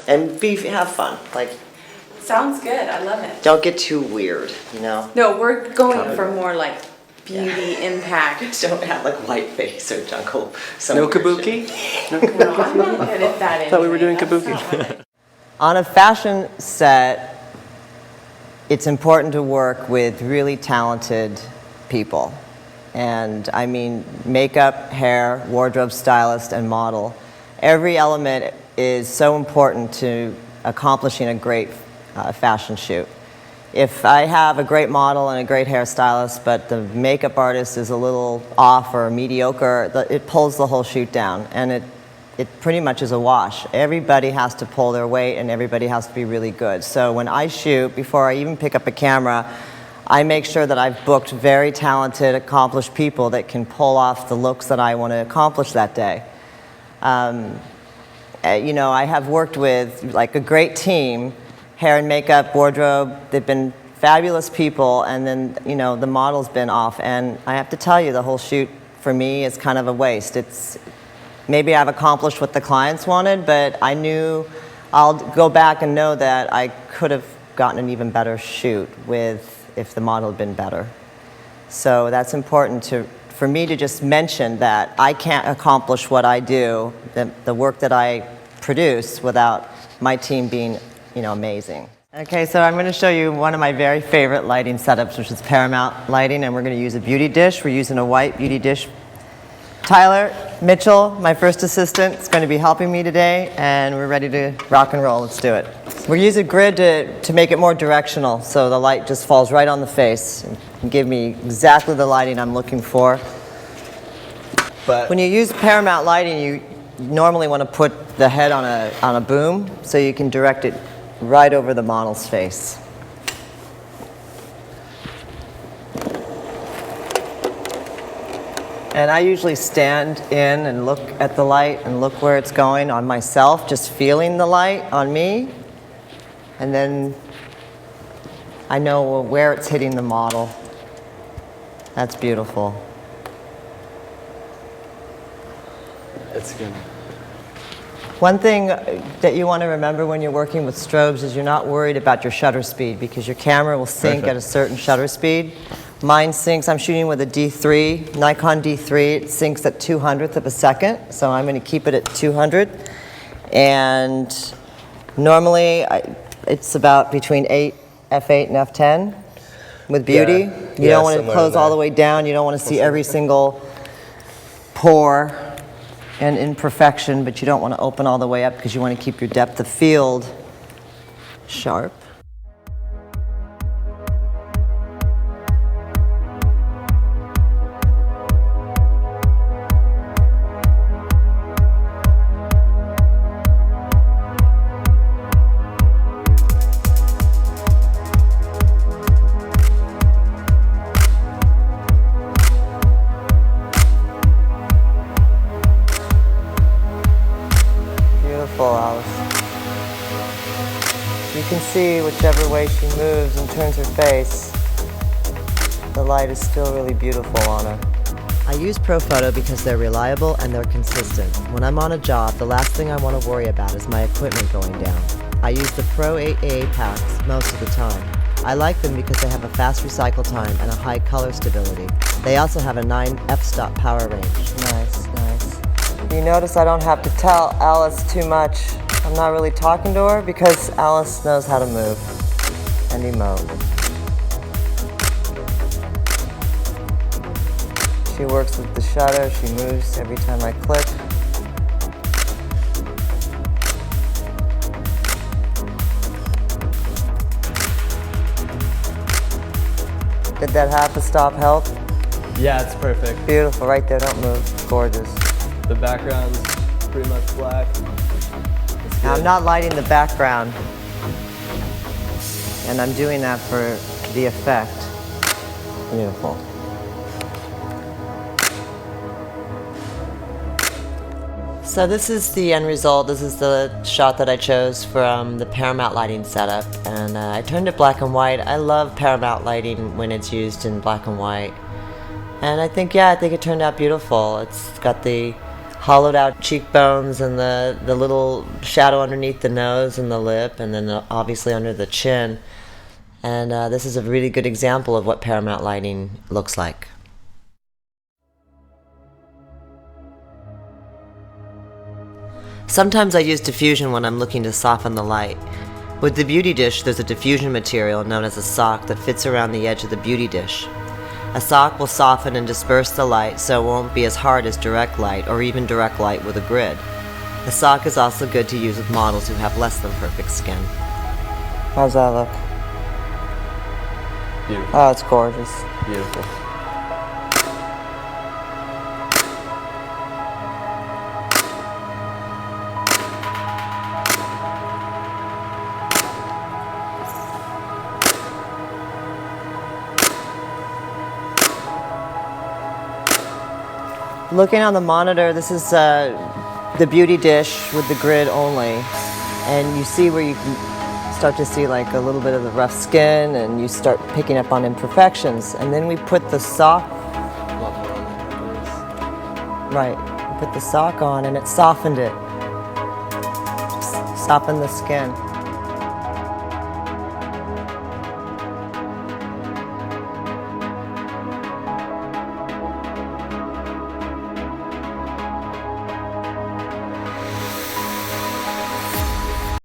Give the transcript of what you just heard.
And have fun. Like, sounds good. I love it. don't get too weird, you know? No, we're going for more like beauty impact. Don't have like white face or jungle. No kabuki? No, I'm not good at that. I thought we were doing That's kabuki. not what I- On a fashion set, it's important to work with really talented people. And I mean, makeup, hair, wardrobe stylist, and model. Every element is so important to accomplishing a great fashion shoot. If I have a great model and a great hairstylist, but the makeup artist is a little off or mediocre, it pulls the whole shoot down, and it pretty much is a wash. Everybody has to pull their weight, and everybody has to be really good. So when I shoot, before I even pick up a camera, I make sure that I've booked very talented, accomplished people that can pull off the looks that I want to accomplish that day. You know, I have worked with like a great team, hair and makeup, wardrobe. They've been fabulous people, and then, you know, the model's been off. And I have to tell you, the whole shoot for me is kind of a waste. Maybe I've accomplished what the clients wanted, but I knew I'll go back and know that I could have gotten an even better shoot if the model had been better. So that's important for me to just mention that I can't accomplish what I do, the work that I produce, without my team being, you know, amazing. Okay, so I'm going to show you one of my very favorite lighting setups, which is Paramount lighting, and we're going to use a beauty dish. We're using a white beauty dish. Tyler Mitchell, my first assistant, is going to be helping me today, and we're ready to rock and roll. Let's do it. We're using a grid to make it more directional, so the light just falls right on the face and give me exactly the lighting I'm looking for. But when you use Paramount lighting, you normally want to put the head on a boom, so you can direct it right over the model's face. And I usually stand in and look at the light and look where it's going on myself, just feeling the light on me. And then I know where it's hitting the model. That's beautiful. It's good. One thing that you want to remember when you're working with strobes is you're not worried about your shutter speed, because your camera will sync at a certain shutter speed. Mine syncs, I'm shooting with a D3, Nikon D3, it syncs at 200th of a second, so I'm going to keep it at 200. And normally it's about between f8 and f10 with beauty. Yeah. You don't want to close all the way down, you don't want to see every single pore and imperfection, but you don't want to open all the way up because you want to keep your depth of field sharp. Alice. You can see whichever way she moves and turns her face, the light is still really beautiful on her. I use ProPhoto because they're reliable and they're consistent. When I'm on a job, the last thing I want to worry about is my equipment going down. I use the Pro 8A packs most of the time. I like them because they have a fast recycle time and a high color stability. They also have a 9 f-stop power range. Nice, nice. You notice I don't have to tell Alice too much. I'm not really talking to her because Alice knows how to move and emote. She works with the shutter, she moves every time I click. Did that half a stop help? Yeah, it's perfect. Beautiful, right there, don't move, gorgeous. The background's pretty much black. Now, I'm not lighting the background, and I'm doing that for the effect. Beautiful. So this is the end result. This is the shot that I chose from the Paramount lighting setup, and I turned it black and white. I love Paramount lighting when it's used in black and white. And I think it turned out beautiful. It's got the hollowed out cheekbones and the little shadow underneath the nose and the lip, and then obviously under the chin. And this is a really good example of what Paramount lighting looks like. Sometimes I use diffusion when I'm looking to soften the light. With the beauty dish, there's a diffusion material known as a sock that fits around the edge of the beauty dish. A sock will soften and disperse the light so it won't be as hard as direct light or even direct light with a grid. The sock is also good to use with models who have less than perfect skin. How's that look? Beautiful. Oh, it's gorgeous. Beautiful. Looking on the monitor, this is the beauty dish with the grid only. And you see where you can start to see like a little bit of the rough skin, and you start picking up on imperfections. And then we put the sock, A lot more on that. right, we put the sock on and it softened it. Softened the skin.